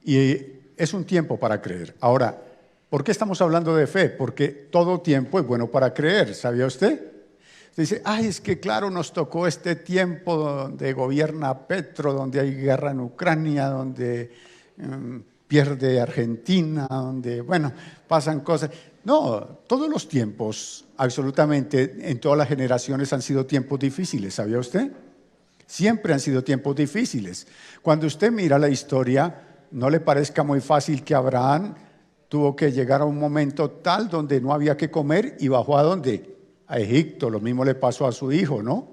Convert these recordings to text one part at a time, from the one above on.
Y es un tiempo para creer. Ahora, ¿por qué estamos hablando de fe? Porque todo tiempo es bueno para creer, ¿sabía usted? Dice, ay, es que claro, nos tocó este tiempo donde gobierna Petro, donde hay guerra en Ucrania, donde pierde Argentina, donde, bueno, pasan cosas. No, todos los tiempos, absolutamente, en todas las generaciones han sido tiempos difíciles, ¿sabía usted? Siempre han sido tiempos difíciles. Cuando usted mira la historia, no le parezca muy fácil que Abraham tuvo que llegar a un momento tal donde no había que comer y bajó ¿a dónde? A Egipto. Lo mismo le pasó a su hijo, ¿no?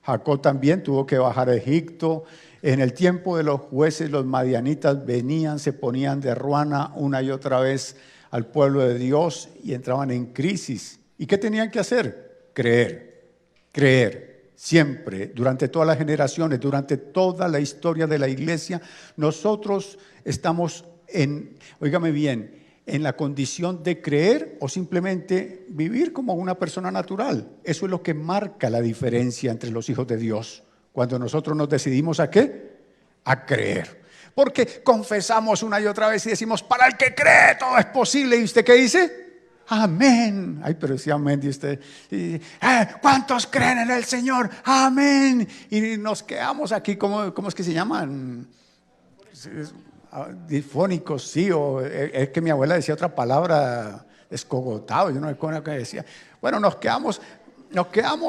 Jacob también tuvo que bajar a Egipto. En el tiempo de los jueces, los madianitas venían, se ponían de ruana una y otra vez al pueblo de Dios y entraban en crisis. ¿Y qué tenían que hacer? Creer. Siempre, durante todas las generaciones, durante toda la historia de la iglesia, nosotros estamos óigame bien, en la condición de creer o simplemente vivir como una persona natural. Eso es lo que marca la diferencia entre los hijos de Dios. Cuando nosotros nos decidimos ¿a qué? A creer. Porque confesamos una y otra vez y decimos, para el que cree todo es posible. ¿Y usted qué dice? Amén. Ay, pero sí, amén. Y usted, ¿cuántos creen en el Señor? Amén. Y nos quedamos aquí, ¿cómo es que se llaman? Difónicos, sí, o es que mi abuela decía otra palabra, escogotado, yo no sé cómo era que decía. Bueno, nos quedamos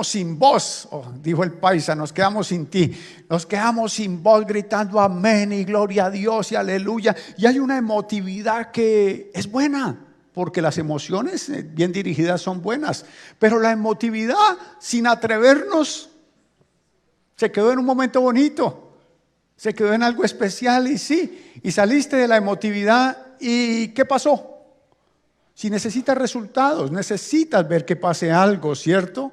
sin voz, dijo el paisa, nos quedamos sin ti, nos quedamos sin voz gritando amén y gloria a Dios y aleluya. Y hay una emotividad que es buena, porque las emociones bien dirigidas son buenas, pero la emotividad sin atrevernos se quedó en un momento bonito. Se quedó en algo especial y sí, y saliste de la emotividad y ¿qué pasó? Si necesitas resultados, necesitas ver que pase algo, ¿cierto?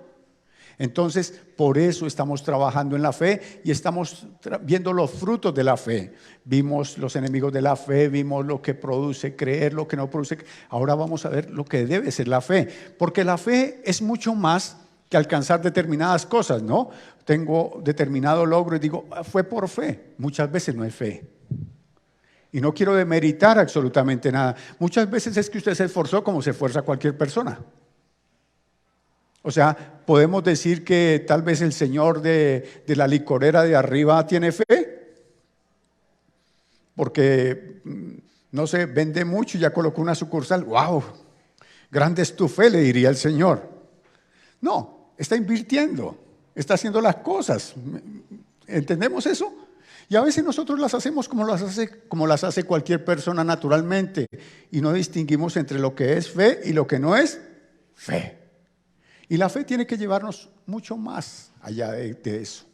Entonces, por eso estamos trabajando en la fe y estamos viendo los frutos de la fe. Vimos los enemigos de la fe, vimos lo que produce creer, lo que no produce. Ahora vamos a ver lo que debe ser la fe, porque la fe es mucho más que alcanzar determinadas cosas, ¿no? Tengo determinado logro y digo, fue por fe. Muchas veces no es fe. Y no quiero demeritar absolutamente nada. Muchas veces es que usted se esforzó como se esfuerza cualquier persona. O sea, podemos decir que tal vez el señor de la licorera de arriba tiene fe, porque, no sé, vende mucho y ya colocó una sucursal. ¡Wow! Grande es tu fe, le diría el Señor. No, está invirtiendo, está haciendo las cosas. ¿Entendemos eso? Y a veces nosotros las hacemos como las hace cualquier persona naturalmente y no distinguimos entre lo que es fe y lo que no es fe. Y la fe tiene que llevarnos mucho más allá de eso,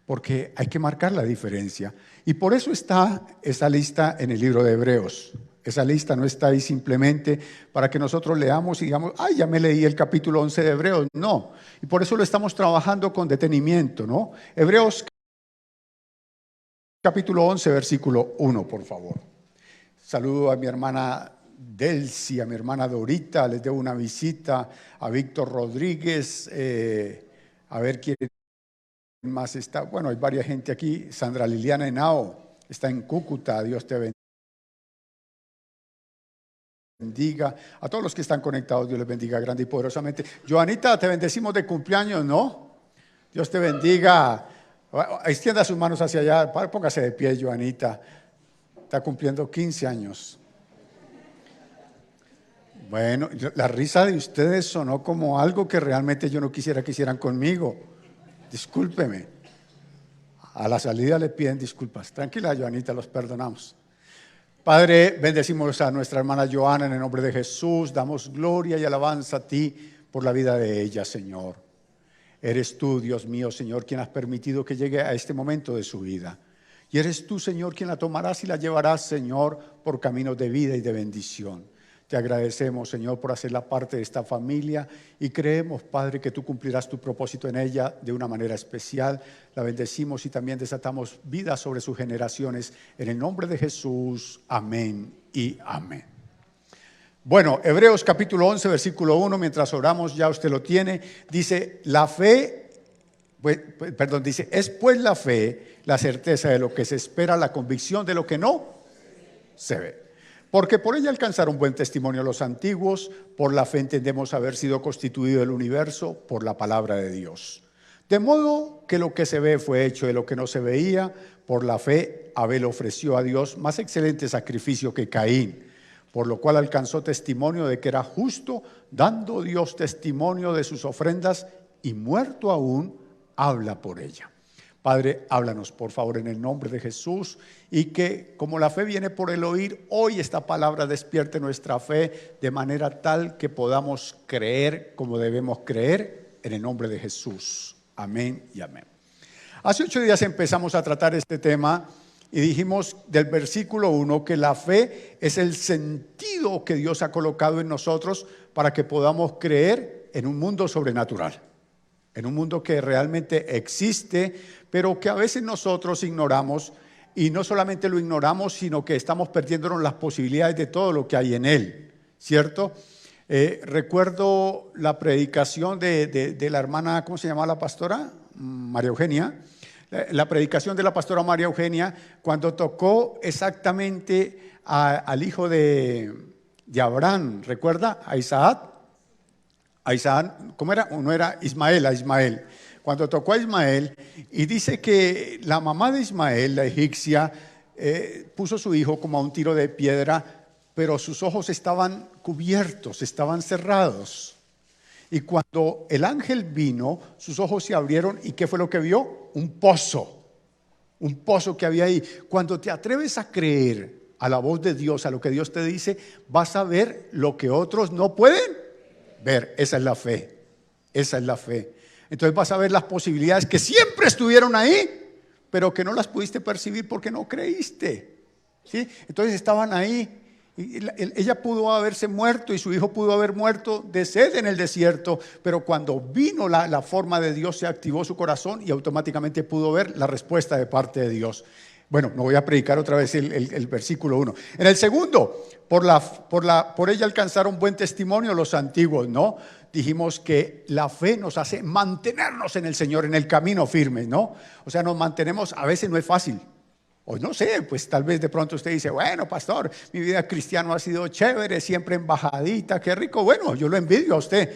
porque hay que marcar la diferencia. Y por eso está esa lista en el libro de Hebreos. Esa lista no está ahí simplemente para que nosotros leamos y digamos, ay, ya me leí el capítulo 11 de Hebreos. No, y por eso lo estamos trabajando con detenimiento, ¿no? Hebreos capítulo 11, versículo 1, por favor. Saludo a mi hermana Delcy, a mi hermana Dorita, les debo una visita, a Víctor Rodríguez, a ver quién más está. Bueno, hay varias gente aquí. Sandra Liliana Henao está en Cúcuta, Dios te bendiga. A todos los que están conectados, Dios les bendiga grande y poderosamente. Joanita, te bendecimos de cumpleaños, ¿no? Dios te bendiga. Extienda sus manos hacia allá, póngase de pie, Joanita. Está cumpliendo 15 años. Bueno, la risa de ustedes sonó como algo que realmente yo no quisiera que hicieran conmigo. Discúlpeme. A la salida le piden disculpas. Tranquila, Joanita, los perdonamos. Padre, bendecimos a nuestra hermana Joana en el nombre de Jesús. Damos gloria y alabanza a ti por la vida de ella, Señor. Eres tú, Dios mío, Señor, quien has permitido que llegue a este momento de su vida. Y eres tú, Señor, quien la tomarás y la llevarás, Señor, por caminos de vida y de bendición. Te agradecemos, Señor, por hacerla parte de esta familia y creemos, Padre, que tú cumplirás tu propósito en ella de una manera especial. La bendecimos y también desatamos vida sobre sus generaciones. En el nombre de Jesús, amén y amén. Bueno, Hebreos capítulo 11, versículo 1, mientras oramos, ya usted lo tiene, dice, dice, es pues la fe, la certeza de lo que se espera, la convicción de lo que no. se ve. Porque por ella alcanzaron buen testimonio los antiguos, por la fe entendemos haber sido constituido el universo por la palabra de Dios. De modo que lo que se ve fue hecho de lo que no se veía, por la fe Abel ofreció a Dios más excelente sacrificio que Caín, por lo cual alcanzó testimonio de que era justo, dando Dios testimonio de sus ofrendas, y muerto aún, habla por ella. Padre, háblanos por favor en el nombre de Jesús, y que como la fe viene por el oír, hoy esta palabra despierte nuestra fe de manera tal que podamos creer como debemos creer en el nombre de Jesús. Amén y amén. Hace 8 días empezamos a tratar este tema y dijimos del versículo 1 que la fe es el sentido que Dios ha colocado en nosotros para que podamos creer en un mundo sobrenatural. En un mundo que realmente existe, pero que a veces nosotros ignoramos, y no solamente lo ignoramos, sino que estamos perdiéndonos las posibilidades de todo lo que hay en él, ¿cierto? Recuerdo la predicación de la hermana, ¿cómo se llamaba la pastora? María Eugenia. La predicación de la pastora María Eugenia, cuando tocó exactamente al hijo de Abraham, ¿recuerda? A Isaac, ¿cómo era? No era Ismael, a Ismael. Cuando tocó a Ismael, y dice que la mamá de Ismael, la egipcia, puso a su hijo como a un tiro de piedra, pero sus ojos estaban cubiertos, estaban cerrados. Y cuando el ángel vino, sus ojos se abrieron, ¿y qué fue lo que vio? Un pozo que había ahí. Cuando te atreves a creer a la voz de Dios, a lo que Dios te dice, vas a ver lo que otros no pueden ver. Esa es la fe, esa es la fe. Entonces vas a ver las posibilidades que siempre estuvieron ahí, pero que no las pudiste percibir porque no creíste, ¿sí? Entonces estaban ahí. Ella pudo haberse muerto y su hijo pudo haber muerto de sed en el desierto, pero cuando vino la forma de Dios se activó su corazón y automáticamente pudo ver la respuesta de parte de Dios. Bueno, no voy a predicar otra vez el versículo 1. En el segundo, por ella alcanzaron buen testimonio los antiguos, ¿no? Dijimos que la fe nos hace mantenernos en el Señor, en el camino firmes, ¿no? O sea, nos mantenemos, a veces no es fácil. O no sé, pues tal vez de pronto usted dice, bueno, pastor, mi vida cristiana ha sido chévere, siempre embajadita, qué rico. Bueno, yo lo envidio a usted,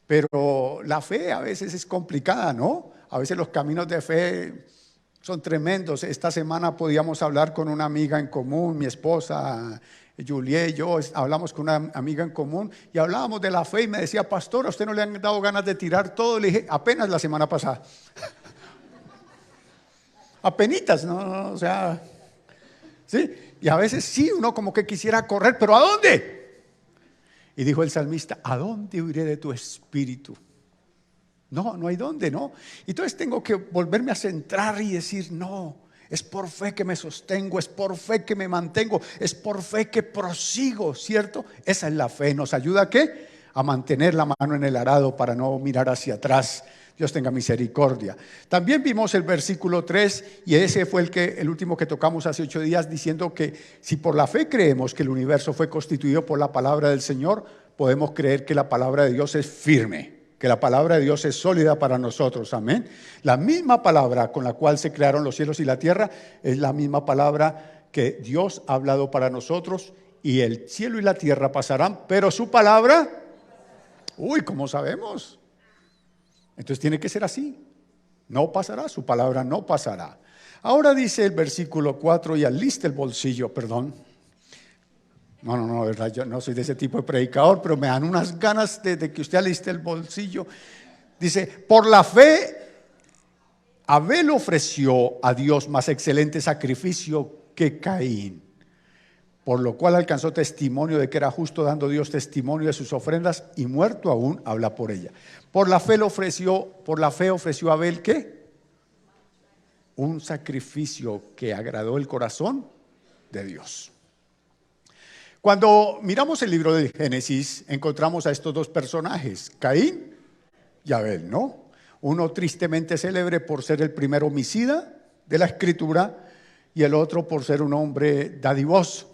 pero la fe a veces es complicada, ¿no? A veces los caminos de fe son tremendos. Esta semana podíamos hablar con una amiga en común, mi esposa Julie y yo hablamos con una amiga en común y hablábamos de la fe y me decía, pastor, ¿a usted no le han dado ganas de tirar todo? Le dije, apenas la semana pasada. Apenitas, ¿no? O sea, ¿sí? Y a veces sí, uno como que quisiera correr, pero ¿a dónde? Y dijo el salmista, ¿a dónde huiré de tu espíritu? No hay dónde, ¿no? Entonces tengo que volverme a centrar y decir, no, es por fe que me sostengo, es por fe que me mantengo, es por fe que prosigo, ¿cierto? Esa es la fe, ¿nos ayuda a qué? A mantener la mano en el arado para no mirar hacia atrás. Dios tenga misericordia. También vimos el versículo 3 y ese fue el último que tocamos hace 8 días, diciendo que si por la fe creemos que el universo fue constituido por la palabra del Señor, podemos creer que la palabra de Dios es firme, que la palabra de Dios es sólida para nosotros, amén. La misma palabra con la cual se crearon los cielos y la tierra es la misma palabra que Dios ha hablado para nosotros, y el cielo y la tierra pasarán, pero su palabra, ¿cómo sabemos? Entonces tiene que ser así. No pasará, su palabra no pasará. Ahora dice el versículo 4, y aliste el bolsillo, perdón. No, verdad, yo no soy de ese tipo de predicador, pero me dan unas ganas de que usted aliste el bolsillo. Dice, por la fe, Abel ofreció a Dios más excelente sacrificio que Caín, por lo cual alcanzó testimonio de que era justo, dando Dios testimonio de sus ofrendas, y muerto aún habla por ella. Por la fe ofreció Abel, ¿qué? Un sacrificio que agradó el corazón de Dios. Cuando miramos el libro de Génesis, encontramos a estos dos personajes, Caín y Abel, ¿no? Uno tristemente célebre por ser el primer homicida de la Escritura, y el otro por ser un hombre dadivoso.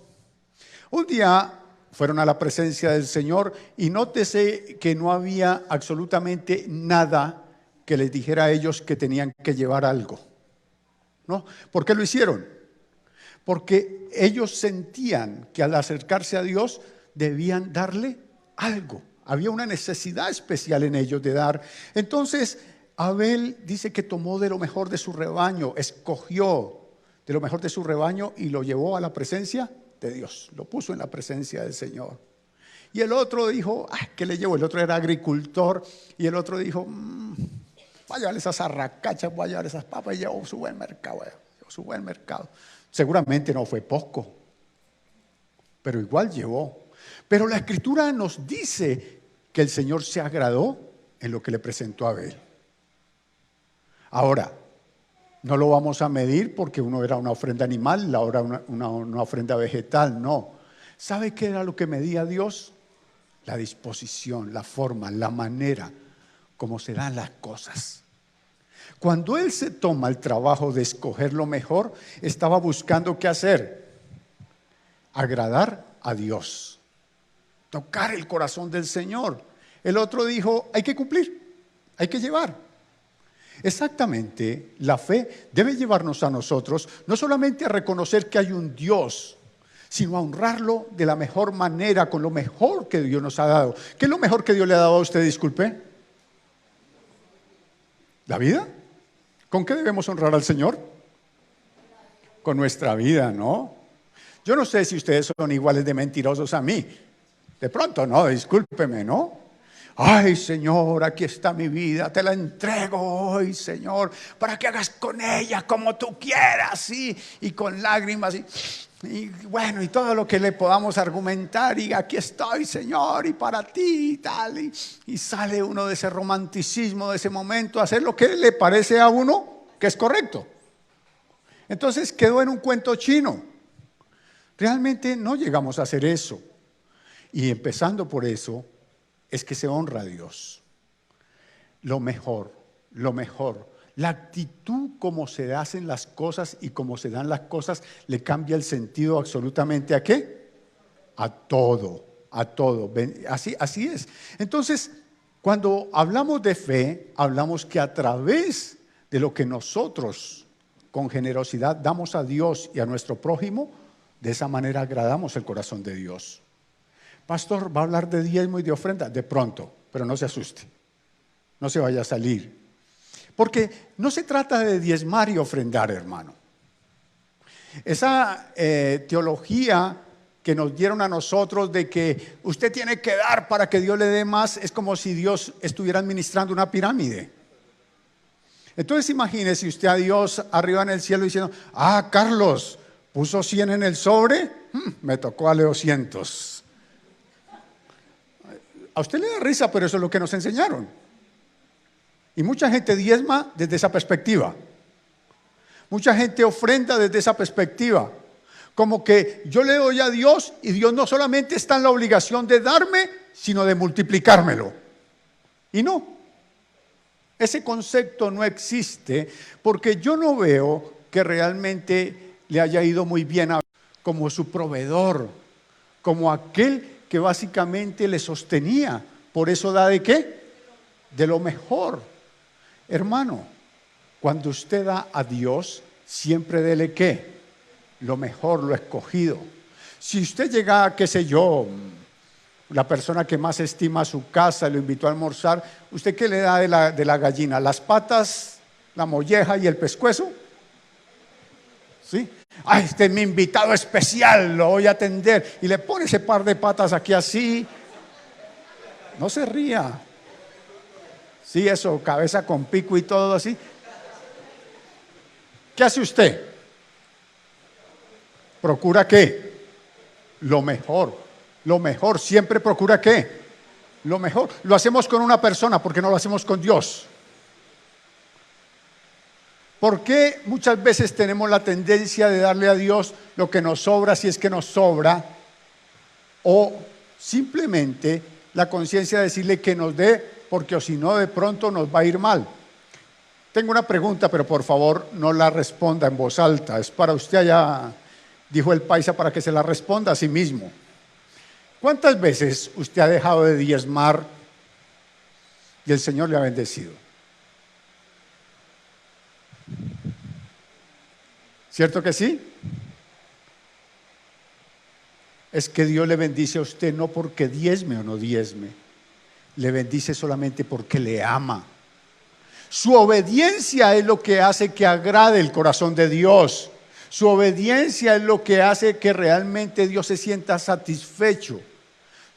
Un día fueron a la presencia del Señor y nótese que no había absolutamente nada que les dijera a ellos que tenían que llevar algo, ¿no? ¿Por qué lo hicieron? porque ellos sentían que al acercarse a Dios debían darle algo. Había una necesidad especial en ellos de dar. Entonces, Abel dice que tomó de lo mejor de su rebaño, escogió de lo mejor de su rebaño y lo llevó a la presencia de Dios. Lo puso en la presencia del Señor. Y el otro dijo, ¿qué le llevo? El otro era agricultor y el otro dijo, voy a llevar esas arracachas, voy a llevar esas papas y llevo su buen mercado. Llevó su buen mercado. Seguramente no fue poco, pero igual llevó. Pero la Escritura nos dice que el Señor se agradó en lo que le presentó a Abel. Ahora, no lo vamos a medir porque uno era una ofrenda animal, la otra una ofrenda vegetal, no. ¿Sabe qué era lo que medía Dios? La disposición, la forma, la manera, como se dan las cosas. Cuando Él se toma el trabajo de escoger lo mejor, estaba buscando qué hacer. Agradar a Dios. Tocar el corazón del Señor. El otro dijo, hay que cumplir, hay que llevar. Exactamente, la fe debe llevarnos a nosotros no solamente a reconocer que hay un Dios, sino a honrarlo de la mejor manera, con lo mejor que Dios nos ha dado. ¿Qué es lo mejor que Dios le ha dado a usted, disculpe? ¿La vida? ¿Con qué debemos honrar al Señor? Con nuestra vida, ¿no? Yo no sé si ustedes son iguales de mentirosos a mí. De pronto, no, discúlpeme, ¿no? Ay, Señor, aquí está mi vida, te la entrego hoy, Señor, para que hagas con ella como tú quieras, y con lágrimas, y bueno, y todo lo que le podamos argumentar, y aquí estoy, Señor, y para ti, y tal, y sale uno de ese romanticismo, de ese momento, a hacer lo que le parece a uno que es correcto. Entonces quedó en un cuento chino. Realmente no llegamos a hacer eso. Y empezando por eso, es que se honra a Dios. Lo mejor, la actitud como se hacen las cosas y como se dan las cosas le cambia el sentido absolutamente ¿a qué? A todo, a todo. Así es. Entonces, cuando hablamos de fe, hablamos que a través de lo que nosotros con generosidad damos a Dios y a nuestro prójimo, de esa manera agradamos el corazón de Dios. Pastor, ¿va a hablar de diezmo y de ofrenda? De pronto, pero no se asuste, no se vaya a salir. Porque no se trata de diezmar y ofrendar, hermano. Esa teología que nos dieron a nosotros de que usted tiene que dar para que Dios le dé más, es como si Dios estuviera administrando una pirámide. Entonces imagínese usted a Dios arriba en el cielo diciendo, Carlos, puso 100 en el sobre, me tocó darle 200. A usted le da risa, pero eso es lo que nos enseñaron. Y mucha gente diezma desde esa perspectiva. Mucha gente ofrenda desde esa perspectiva. Como que yo le doy a Dios y Dios no solamente está en la obligación de darme, sino de multiplicármelo. Y no. Ese concepto no existe porque yo no veo que realmente le haya ido muy bien como su proveedor, como aquel que básicamente le sostenía. Por eso da ¿de qué? De lo mejor. Hermano, cuando usted da a Dios, siempre dele ¿qué? Lo mejor, lo escogido. Si usted llega, qué sé yo, la persona que más estima a su casa, lo invitó a almorzar, ¿usted qué le da de la gallina? ¿Las patas, la molleja y el pescuezo? ¿Sí? Este es mi invitado especial, lo voy a atender. Y le pone ese par de patas aquí así. No se ría. Sí, eso, cabeza con pico y todo así. ¿Qué hace usted? ¿Procura qué? Lo mejor. Lo mejor. Siempre procura qué? Lo mejor. Lo hacemos con una persona, ¿por qué no lo hacemos con Dios? ¿Por qué muchas veces tenemos la tendencia de darle a Dios lo que nos sobra, si es que nos sobra? O simplemente la conciencia de decirle que nos dé, porque o si no de pronto nos va a ir mal. Tengo una pregunta, pero por favor no la responda en voz alta. Es para usted allá, dijo el paisa, para que se la responda a sí mismo. ¿Cuántas veces usted ha dejado de diezmar y el Señor le ha bendecido? ¿Cierto que sí? es que Dios le bendice a usted no porque diezme o no diezme, le bendice solamente porque le ama. Su obediencia es lo que hace que agrade el corazón de Dios. Su obediencia es lo que hace que realmente Dios se sienta satisfecho.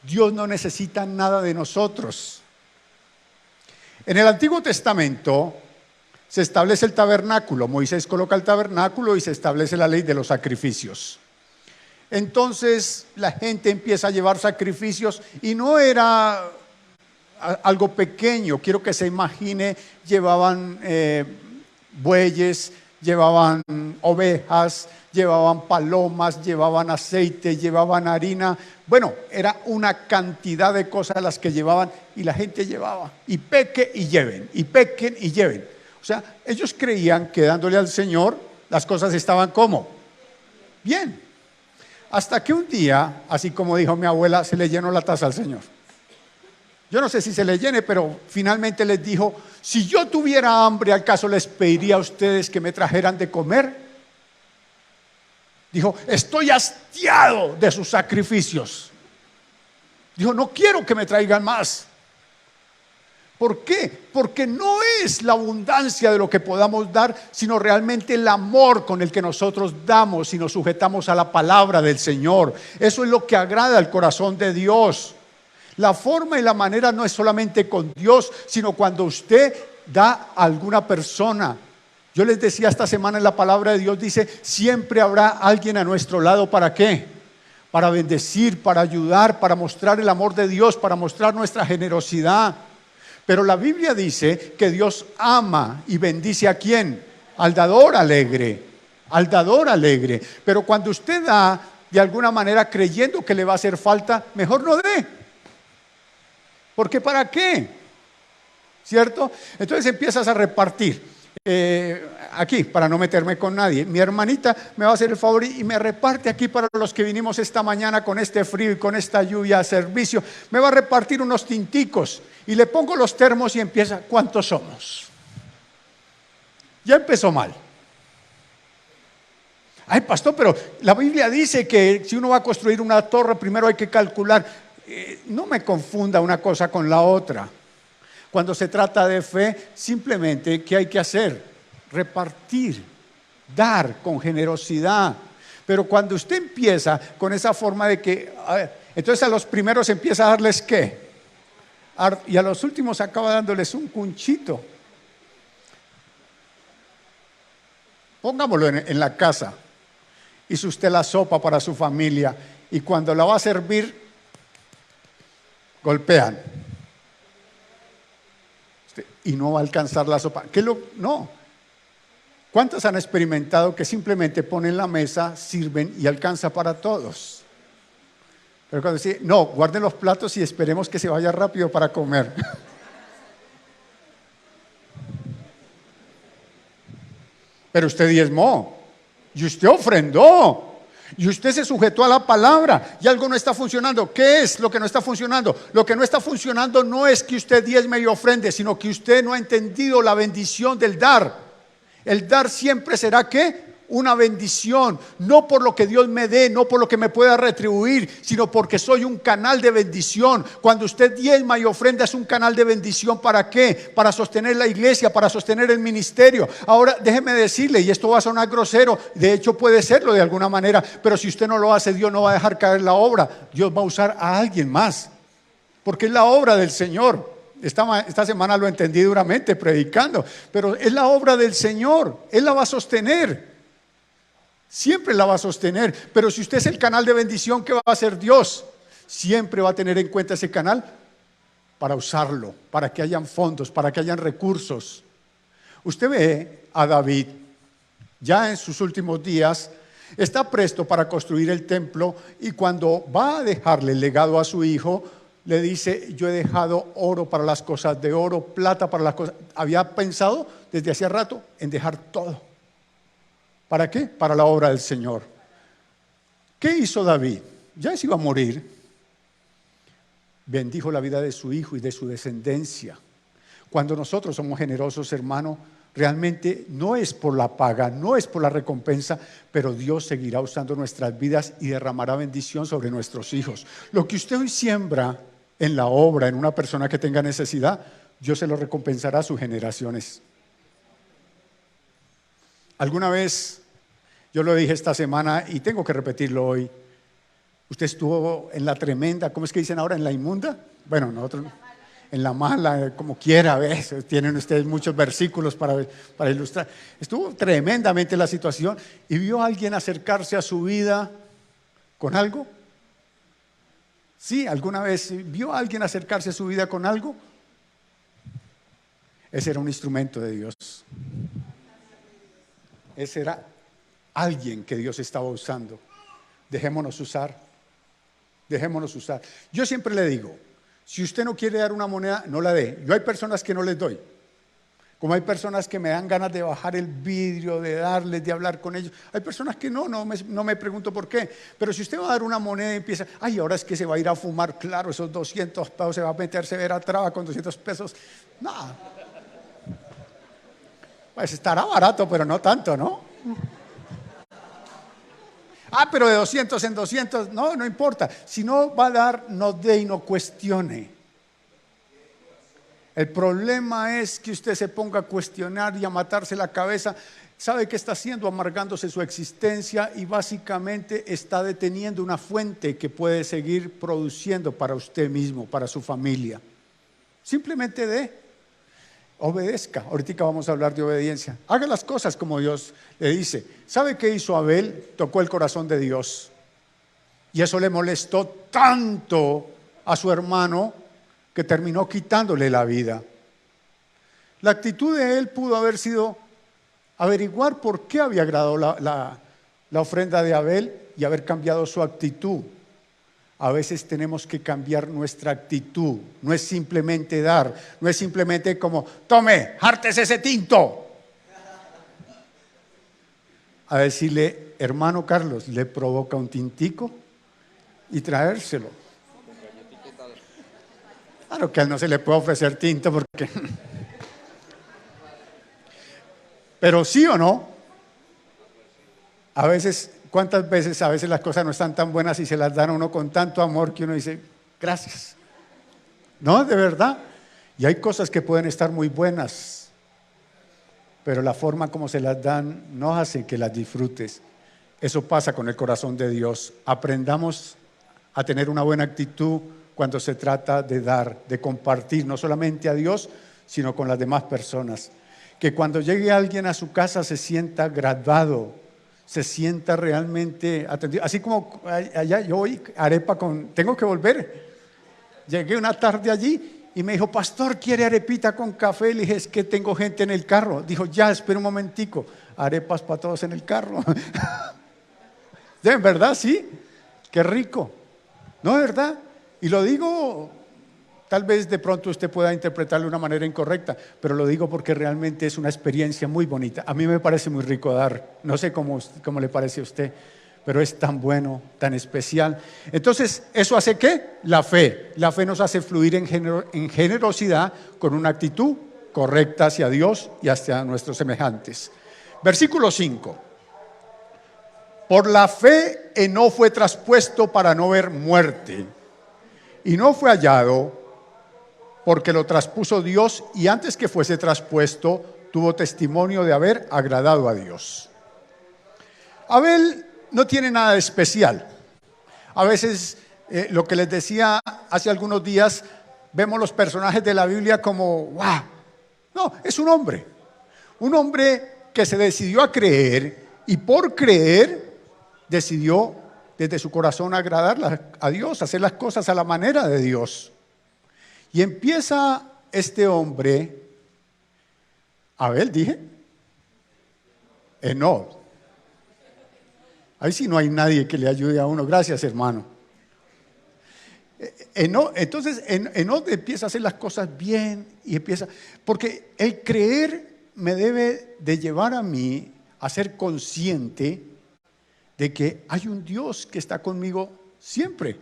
Dios no necesita nada de nosotros. En el Antiguo Testamento se establece el tabernáculo. Moisés coloca el tabernáculo y se establece la ley de los sacrificios. Entonces la gente empieza a llevar sacrificios y no era algo pequeño. Quiero que se imagine, llevaban bueyes, llevaban ovejas, llevaban palomas, llevaban aceite, llevaban harina. Bueno, era una cantidad de cosas las que llevaban y la gente llevaba. Y peque y lleven, y pequen y lleven. O sea, ellos creían que dándole al Señor las cosas estaban ¿cómo? Bien. Hasta que un día, así como dijo mi abuela, se le llenó la taza al Señor. Yo no sé si se le llene, pero finalmente les dijo: si yo tuviera hambre, ¿acaso les pediría a ustedes que me trajeran de comer? Dijo: estoy hastiado de sus sacrificios. Dijo: no quiero que me traigan más. ¿Por qué? Porque no es la abundancia de lo que podamos dar, sino realmente el amor con el que nosotros damos y nos sujetamos a la palabra del Señor. Eso es lo que agrada al corazón de Dios. La forma y la manera no es solamente con Dios, sino cuando usted da a alguna persona. Yo les decía esta semana en la palabra de Dios, dice: siempre habrá alguien a nuestro lado. ¿Para qué? Para bendecir, para ayudar, para mostrar el amor de Dios, para mostrar nuestra generosidad. Pero la Biblia dice que Dios ama y bendice ¿a quién? Al dador alegre, al dador alegre. Pero cuando usted da de alguna manera creyendo que le va a hacer falta, mejor no dé. Porque ¿para qué? ¿Cierto? Entonces empiezas a repartir. Aquí, para no meterme con nadie, mi hermanita me va a hacer el favor y me reparte aquí para los que vinimos esta mañana con este frío y con esta lluvia a servicio. Me va a repartir unos tinticos y le pongo los termos y empieza: ¿cuántos somos? Ya empezó mal. Ay, pastor, pero la Biblia dice que si uno va a construir una torre, primero hay que calcular. No me confunda una cosa con la otra. Cuando se trata de fe, simplemente, ¿qué hay que hacer? Repartir, dar con generosidad. Pero cuando usted empieza con esa forma de que, entonces a los primeros empieza a darles ¿qué? Y a los últimos acaba dándoles un cunchito. Pongámoslo en la casa. Hizo usted la sopa para su familia y cuando la va a servir, golpean. Y no va a alcanzar la sopa. No. ¿Cuántos han experimentado que simplemente ponen la mesa, sirven y alcanza para todos? Pero cuando dice: no, guarden los platos y esperemos que se vaya rápido para comer. Pero usted diezmó y usted ofrendó. Y usted se sujetó a la palabra y algo no está funcionando. ¿Qué es lo que no está funcionando? Lo que no está funcionando no es que usted diezme y ofrende, sino que usted no ha entendido la bendición del dar. El dar siempre será ¿qué? Una bendición, no por lo que Dios me dé, no por lo que me pueda retribuir, sino porque soy un canal de bendición. Cuando usted diezma y ofrenda es un canal de bendición. ¿Para qué? Para sostener la iglesia, para sostener el ministerio. Ahora déjeme decirle, y esto va a sonar grosero, de hecho puede serlo de alguna manera, pero si usted no lo hace, Dios no va a dejar caer la obra. Dios va a usar a alguien más, porque es la obra del Señor. Esta semana lo entendí duramente predicando, pero es la obra del Señor. Él la va a sostener. Siempre la va a sostener. Pero si usted es el canal de bendición, ¿qué va a hacer Dios? Siempre va a tener en cuenta ese canal para usarlo, para que hayan fondos, para que hayan recursos. Usted ve a David, ya en sus últimos días, está presto para construir el templo y cuando va a dejarle el legado a su hijo, le dice: yo he dejado oro para las cosas de oro, plata para las cosas. Había pensado desde hace rato en dejar todo. ¿Para qué? Para la obra del Señor. ¿Qué hizo David? Ya se iba a morir. Bendijo la vida de su hijo y de su descendencia. Cuando nosotros somos generosos, hermano, Realmente no es por la paga, no es por la recompensa, pero Dios seguirá usando nuestras vidas y derramará bendición sobre nuestros hijos. Lo que usted hoy siembra en la obra, en una persona que tenga necesidad, Dios se lo recompensará a sus generaciones. Alguna vez, yo lo dije esta semana y tengo que repetirlo hoy, usted estuvo en la tremenda, ¿cómo es que dicen ahora? ¿En la inmunda? Bueno, nosotros en la mala, como quiera, ¿ves? Tienen ustedes muchos versículos para ilustrar. Estuvo tremendamente la situación y vio a alguien acercarse a su vida con algo. ¿Sí? ¿Alguna vez vio a alguien acercarse a su vida con algo? Ese era un instrumento de Dios. Ese era alguien que Dios estaba usando. Dejémonos usar. Dejémonos usar. Yo siempre le digo, si usted no quiere dar una moneda, no la dé. Yo hay personas que no les doy. Como hay personas que me dan ganas de bajar el vidrio, de darles, de hablar con ellos. Hay personas que no me pregunto por qué. Pero si usted va a dar una moneda y empieza, ay, ahora es que se va a ir a fumar, claro, esos 200 pesos, se va a meter severa traba con 200 pesos. No. Pues estará barato, pero no tanto, ¿no? Ah, pero de 200 en 200, no importa. Si no va a dar, no dé y no cuestione. El problema es que usted se ponga a cuestionar y a matarse la cabeza. ¿Sabe qué está haciendo? Amargándose su existencia y básicamente está deteniendo una fuente que puede seguir produciendo para usted mismo, para su familia. Simplemente dé. Obedezca. Ahorita vamos a hablar de obediencia. Haga las cosas como Dios le dice. ¿Sabe qué hizo Abel? Tocó el corazón de Dios. Y eso le molestó tanto a su hermano que terminó quitándole la vida. La actitud de él pudo haber sido averiguar por qué había agradado la ofrenda de Abel y haber cambiado su actitud. A veces tenemos que cambiar nuestra actitud. No es simplemente dar, no es simplemente como, tome, jártese ese tinto. A decirle, hermano Carlos, le provoca un tintico y traérselo. Claro que a él no se le puede ofrecer tinto porque... Pero sí o no, a veces... ¿Cuántas veces a veces las cosas no están tan buenas y se las dan a uno con tanto amor que uno dice, gracias? No, de verdad. Y hay cosas que pueden estar muy buenas, pero la forma como se las dan no hace que las disfrutes. Eso pasa con el corazón de Dios. Aprendamos a tener una buena actitud cuando se trata de dar, de compartir, no solamente a Dios, sino con las demás personas. Que cuando llegue alguien a su casa se sienta agradado, se sienta realmente atendido. Así como allá yo hoy arepa tengo que volver. Llegué una tarde allí y me dijo, pastor, ¿quiere arepita con café? Le dije, es que tengo gente en el carro. Dijo, ya, espera un momentico, arepas para todos en el carro. ¿De verdad? Sí, qué rico. ¿No, de verdad? Y lo digo, tal vez de pronto usted pueda interpretarlo de una manera incorrecta, pero lo digo porque realmente es una experiencia muy bonita. A mí me parece muy rico dar, no sé cómo le parece a usted, pero es tan bueno, tan especial. Entonces, ¿eso hace qué? La fe. La fe nos hace fluir en generosidad con una actitud correcta hacia Dios y hacia nuestros semejantes. Versículo 5. Por la fe Enoc fue traspuesto para no ver muerte, y no fue hallado porque lo traspuso Dios, y antes que fuese traspuesto tuvo testimonio de haber agradado a Dios. Abel no tiene nada de especial. A veces, lo que les decía hace algunos días, vemos los personajes de la Biblia como, ¡wow! No, es un hombre que se decidió a creer y por creer decidió desde su corazón agradar a Dios, hacer las cosas a la manera de Dios. Y empieza este hombre, Abel, dije, Enoc. Ahí sí no hay nadie que le ayude a uno. Gracias, hermano. Entonces, Enoc empieza a hacer las cosas bien y empieza, porque el creer me debe de llevar a mí a ser consciente de que hay un Dios que está conmigo siempre.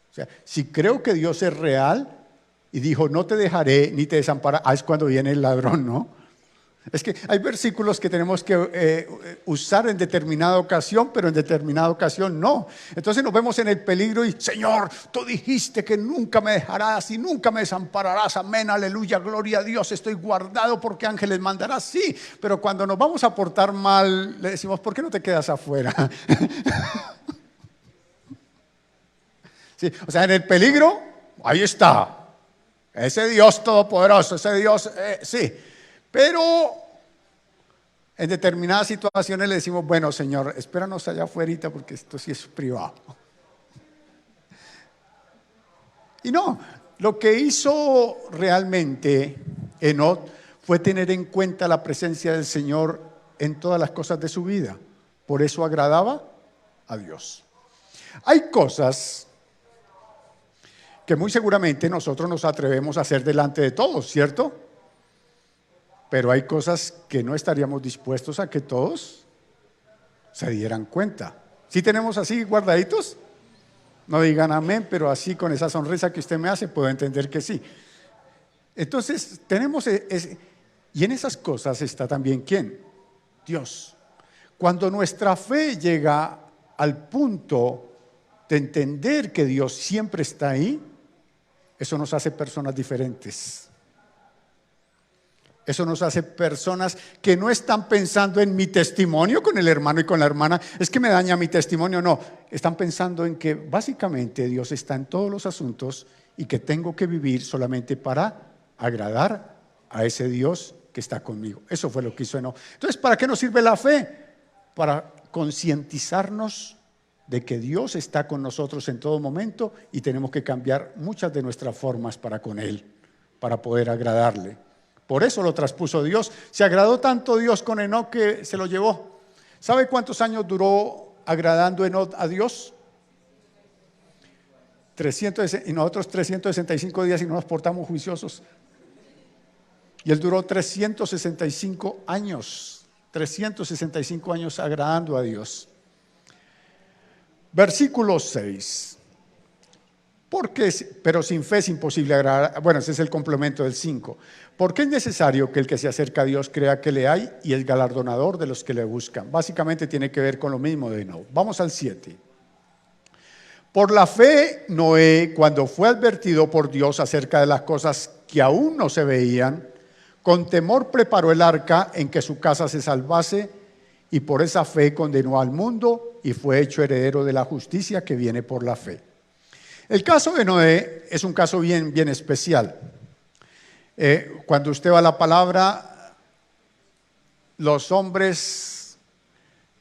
O sea, si creo que Dios es real y dijo, no te dejaré ni te desampararé, es cuando viene el ladrón, ¿no? Es que hay versículos que tenemos que usar en determinada ocasión, pero en determinada ocasión no. Entonces nos vemos en el peligro y, Señor, tú dijiste que nunca me dejarás y nunca me desampararás. Amén, aleluya, gloria a Dios. Estoy guardado porque ángeles mandarás. Sí, pero cuando nos vamos a portar mal, le decimos, ¿por qué no te quedas afuera? Sí, o sea, en el peligro, ahí está. Ese Dios todopoderoso, ese Dios, sí. Pero en determinadas situaciones le decimos, bueno, Señor, espéranos allá afuera porque esto sí es privado. Y no, lo que hizo realmente Enoc fue tener en cuenta la presencia del Señor en todas las cosas de su vida. Por eso agradaba a Dios. Hay cosas que muy seguramente nosotros nos atrevemos a hacer delante de todos, ¿cierto? Pero hay cosas que no estaríamos dispuestos a que todos se dieran cuenta. ¿Sí tenemos así guardaditos? No digan amén, pero así con esa sonrisa que usted me hace puedo entender que sí. Entonces tenemos, y en esas cosas está también ¿quién? Dios. Cuando nuestra fe llega al punto de entender que Dios siempre está ahí, eso nos hace personas diferentes. Eso nos hace personas que no están pensando en mi testimonio con el hermano y con la hermana. Es que me daña mi testimonio. No, están pensando en que básicamente Dios está en todos los asuntos y que tengo que vivir solamente para agradar a ese Dios que está conmigo. Eso fue lo que hizo Enoc. Entonces, ¿para qué nos sirve la fe? Para concientizarnos de que Dios está con nosotros en todo momento y tenemos que cambiar muchas de nuestras formas para con Él, para poder agradarle. Por eso lo traspuso Dios. Se agradó tanto Dios con Enoc que se lo llevó. ¿Sabe cuántos años duró agradando Enoc a Dios? 300, y nosotros 365 días y no nos portamos juiciosos. Y él duró 365 años. 365 años agradando a Dios. Versículo 6. Porque, pero sin fe es imposible agradar. Bueno, ese es el complemento del 5. Porque es necesario que el que se acerca a Dios crea que le hay y es galardonador de los que le buscan. Básicamente tiene que ver con lo mismo de Enoc. Vamos al 7. Por la fe, Noé, cuando fue advertido por Dios acerca de las cosas que aún no se veían, con temor preparó el arca en que su casa se salvase, y por esa fe condenó al mundo y fue hecho heredero de la justicia que viene por la fe. El caso de Noé es un caso bien especial. Cuando usted va a la palabra, los hombres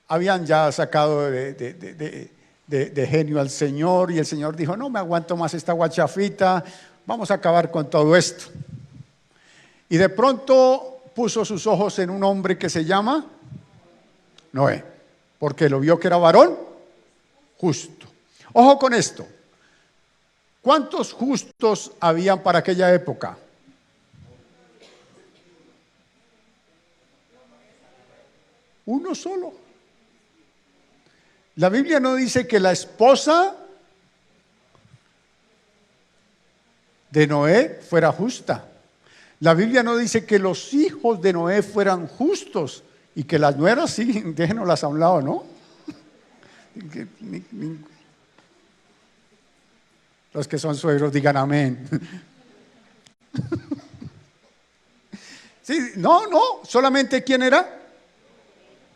habían ya sacado de genio al Señor y el Señor dijo, no me aguanto más esta guachafita, vamos a acabar con todo esto. Y de pronto puso sus ojos en un hombre que se llama Noé, porque lo vio que era varón justo. Ojo con esto. ¿Cuántos justos habían para aquella época? Uno solo. La Biblia no dice que la esposa de Noé fuera justa. La Biblia no dice que los hijos de Noé fueran justos y que las nueras sí, déjenoslas a un lado, ¿no? Los que son suegros digan amén. Sí, no, solamente ¿quién era?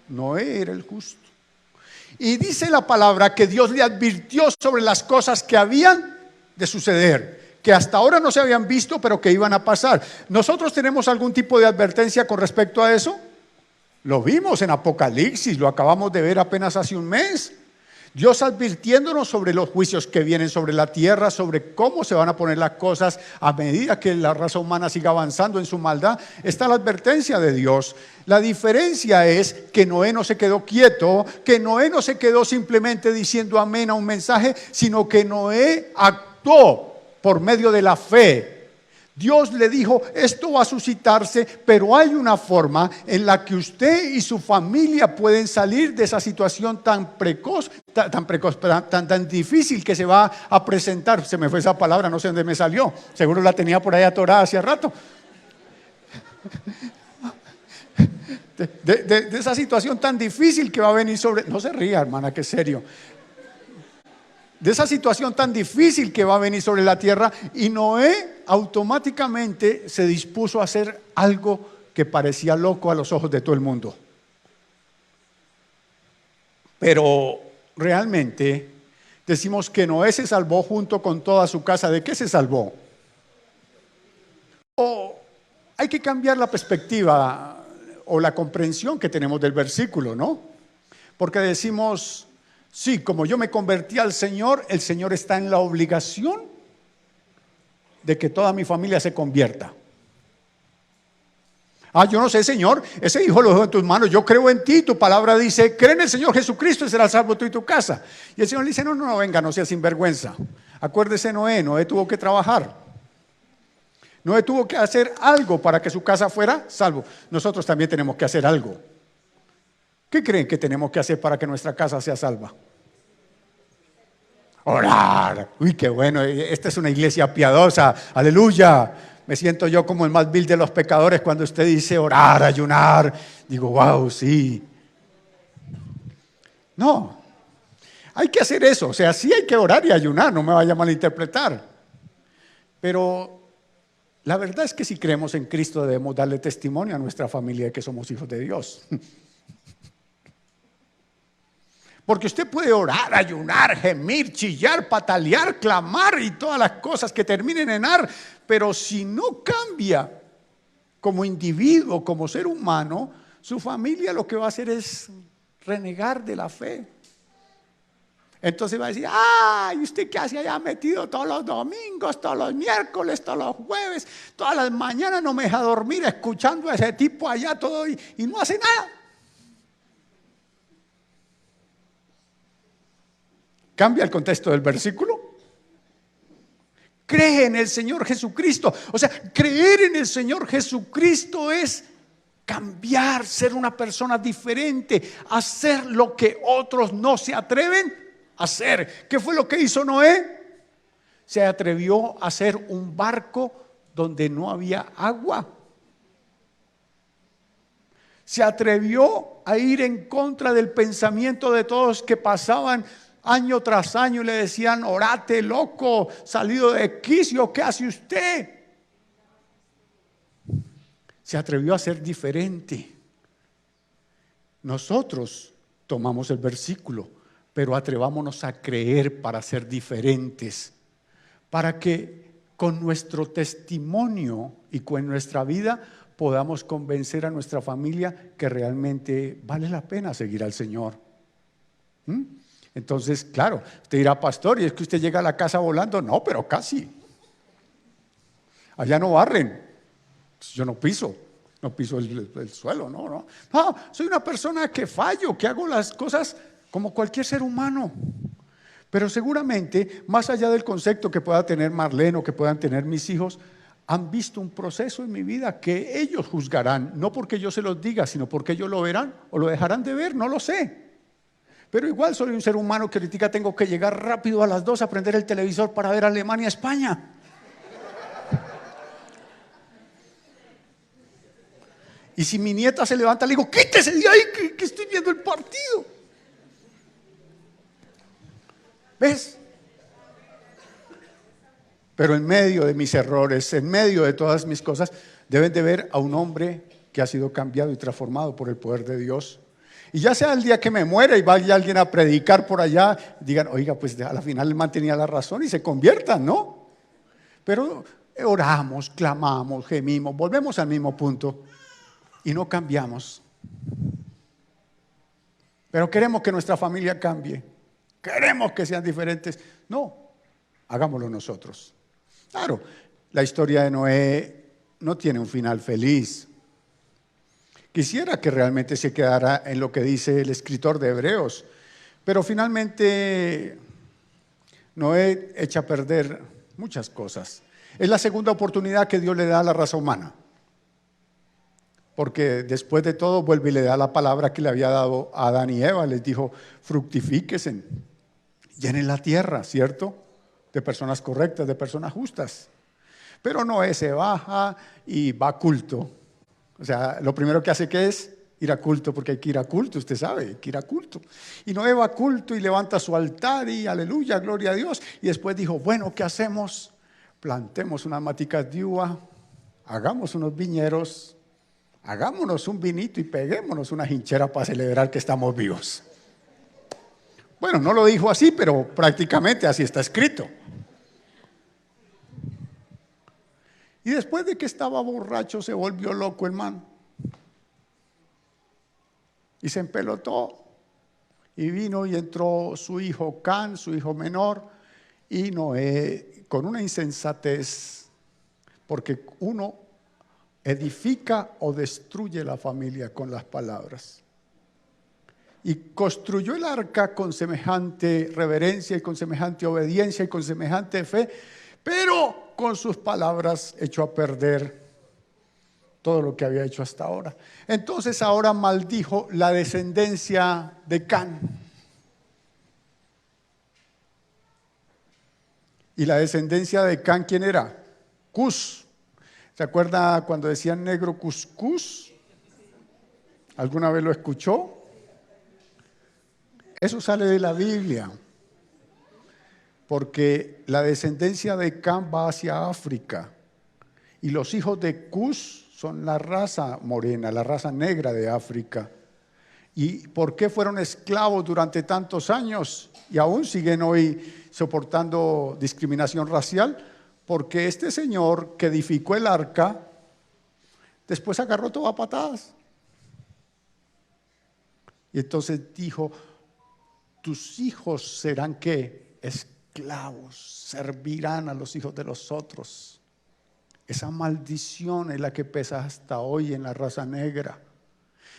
Noé era el justo. Y dice la palabra que Dios le advirtió sobre las cosas que habían de suceder, que hasta ahora no se habían visto, pero que iban a pasar. ¿Nosotros tenemos algún tipo de advertencia con respecto a eso? Lo vimos en Apocalipsis, lo acabamos de ver apenas hace un mes. Dios advirtiéndonos sobre los juicios que vienen sobre la tierra, sobre cómo se van a poner las cosas a medida que la raza humana siga avanzando en su maldad. Está la advertencia de Dios. La diferencia es que Noé no se quedó quieto, que Noé no se quedó simplemente diciendo amén a un mensaje, sino que Noé actuó por medio de la fe. Dios le dijo, esto va a suscitarse, pero hay una forma en la que usted y su familia pueden salir de esa situación tan difícil que se va a presentar. Se me fue esa palabra, no sé dónde me salió. Seguro la tenía por ahí atorada hace rato. De esa situación tan difícil que va a venir sobre... No se ría, hermana, que es serio. De esa situación tan difícil que va a venir sobre la tierra, y Noé automáticamente se dispuso a hacer algo que parecía loco a los ojos de todo el mundo. Pero realmente decimos que Noé se salvó junto con toda su casa. ¿De qué se salvó? Hay que cambiar la perspectiva o la comprensión que tenemos del versículo, ¿no? Porque decimos, sí, como yo me convertí al Señor, el Señor está en la obligación de que toda mi familia se convierta. Yo no sé, Señor, ese hijo lo dejo en tus manos, yo creo en ti, tu palabra dice, cree en el Señor Jesucristo y serás salvo tú y tu casa. Y el Señor le dice, no, venga, no sea sinvergüenza. Acuérdese Noé tuvo que trabajar. Noé tuvo que hacer algo para que su casa fuera salvo. Nosotros también tenemos que hacer algo. ¿Qué creen que tenemos que hacer para que nuestra casa sea salva? Orar. Uy, qué bueno, esta es una iglesia piadosa, aleluya. Me siento yo como el más vil de los pecadores cuando usted dice orar, ayunar. Digo, wow, sí. No, hay que hacer eso, o sea, sí hay que orar y ayunar, no me vaya a malinterpretar. Pero la verdad es que si creemos en Cristo debemos darle testimonio a nuestra familia de que somos hijos de Dios. Porque usted puede orar, ayunar, gemir, chillar, patalear, clamar y todas las cosas que terminen en ar, pero si no cambia como individuo, como ser humano, su familia lo que va a hacer es renegar de la fe. Entonces va a decir, ¿y usted qué hace allá metido todos los domingos, todos los miércoles, todos los jueves, todas las mañanas? No me deja dormir escuchando a ese tipo allá todo y no hace nada. ¿Cambia el contexto del versículo? Cree en el Señor Jesucristo. O sea, creer en el Señor Jesucristo es cambiar, ser una persona diferente, hacer lo que otros no se atreven a hacer. ¿Qué fue lo que hizo Noé? Se atrevió a hacer un barco donde no había agua. Se atrevió a ir en contra del pensamiento de todos que pasaban año tras año y le decían, orate loco, salido de quicio, ¿qué hace usted? Se atrevió a ser diferente. Nosotros tomamos el versículo, pero atrevámonos a creer para ser diferentes, para que con nuestro testimonio y con nuestra vida podamos convencer a nuestra familia que realmente vale la pena seguir al Señor. Entonces, claro, usted dirá, pastor, ¿y es que usted llega a la casa volando? No, pero casi. Allá no barren. Yo no piso el suelo, no. Soy una persona que fallo, que hago las cosas como cualquier ser humano. Pero seguramente, más allá del concepto que pueda tener Marlene o que puedan tener mis hijos, han visto un proceso en mi vida que ellos juzgarán, no porque yo se los diga, sino porque ellos lo verán o lo dejarán de ver, no lo sé. Pero igual soy un ser humano que ahorita tengo que llegar rápido a las 2 a prender el televisor para ver Alemania-España. Y si mi nieta se levanta, le digo, quítese de ahí que estoy viendo el partido. ¿Ves? Pero en medio de mis errores, en medio de todas mis cosas, deben de ver a un hombre que ha sido cambiado y transformado por el poder de Dios. Y ya sea el día que me muera y vaya alguien a predicar por allá, digan, oiga, pues a la final el man tenía la razón y se conviertan, ¿no? Pero oramos, clamamos, gemimos, volvemos al mismo punto y no cambiamos. Pero queremos que nuestra familia cambie, queremos que sean diferentes. No, hagámoslo nosotros. Claro, la historia de Noé no tiene un final feliz. Quisiera que realmente se quedara en lo que dice el escritor de Hebreos, pero finalmente Noé echa a perder muchas cosas. Es la segunda oportunidad que Dios le da a la raza humana, porque después de todo vuelve y le da la palabra que le había dado a Adán y Eva. Les dijo, fructifíquense, llenen la tierra, ¿cierto? De personas correctas, de personas justas. Pero Noé se baja y va a culto. O sea, lo primero que hace, ¿qué es? Ir a culto, porque hay que ir a culto, usted sabe, hay que ir a culto. Y Noé va a culto y levanta su altar y aleluya, gloria a Dios. Y después dijo, bueno, ¿qué hacemos? Plantemos unas maticas de uva, hagamos unos viñeros, hagámonos un vinito y peguémonos una hinchera para celebrar que estamos vivos. Bueno, no lo dijo así, pero prácticamente así está escrito. Y después de que estaba borracho, se volvió loco el man. Y se empelotó. Y vino y entró su hijo Can, su hijo menor, y Noé, con una insensatez, porque uno edifica o destruye la familia con las palabras. Y construyó el arca con semejante reverencia y con semejante obediencia y con semejante fe, pero con sus palabras echó a perder todo lo que había hecho hasta ahora. Entonces ahora maldijo la descendencia de Can. Y la descendencia de Can, ¿quién era? Cus. ¿Se acuerda cuando decían negro cuscús? ¿Alguna vez lo escuchó? Eso sale de la Biblia, porque la descendencia de Can va hacia África y los hijos de Cus son la raza morena, la raza negra de África. ¿Y por qué fueron esclavos durante tantos años y aún siguen hoy soportando discriminación racial? Porque este señor que edificó el arca después agarró todo a patadas. Y entonces dijo, tus hijos serán ¿qué? Esclavos, servirán a los hijos de los otros. Esa maldición es la que pesa hasta hoy en la raza negra.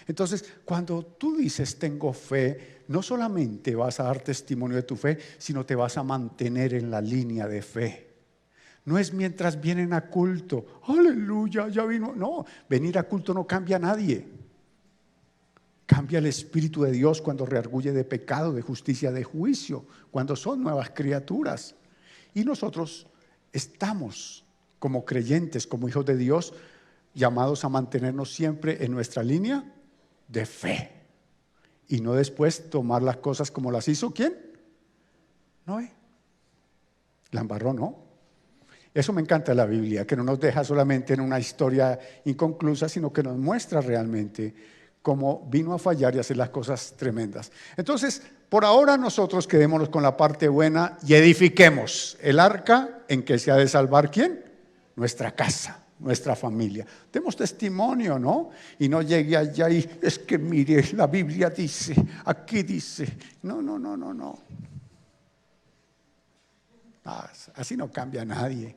Entonces, cuando tú dices tengo fe, no solamente vas a dar testimonio de tu fe, sino te vas a mantener en la línea de fe. No es mientras vienen a culto, aleluya, ya vino. No, venir a culto no cambia a nadie. Cambia el Espíritu de Dios cuando reargulle de pecado, de justicia, de juicio, cuando son nuevas criaturas. Y nosotros estamos como creyentes, como hijos de Dios, llamados a mantenernos siempre en nuestra línea de fe. Y no después tomar las cosas como las hizo ¿quién? Noé. La embarró, ¿no? Eso me encanta de la Biblia, que no nos deja solamente en una historia inconclusa, sino que nos muestra realmente cómo vino a fallar y hacer las cosas tremendas. Entonces, por ahora nosotros quedémonos con la parte buena y edifiquemos el arca en que se ha de salvar ¿quién? Nuestra casa, nuestra familia. Demos testimonio, ¿no? Y no llegue allá y es que mire, la Biblia dice, aquí dice. No. Así no cambia nadie.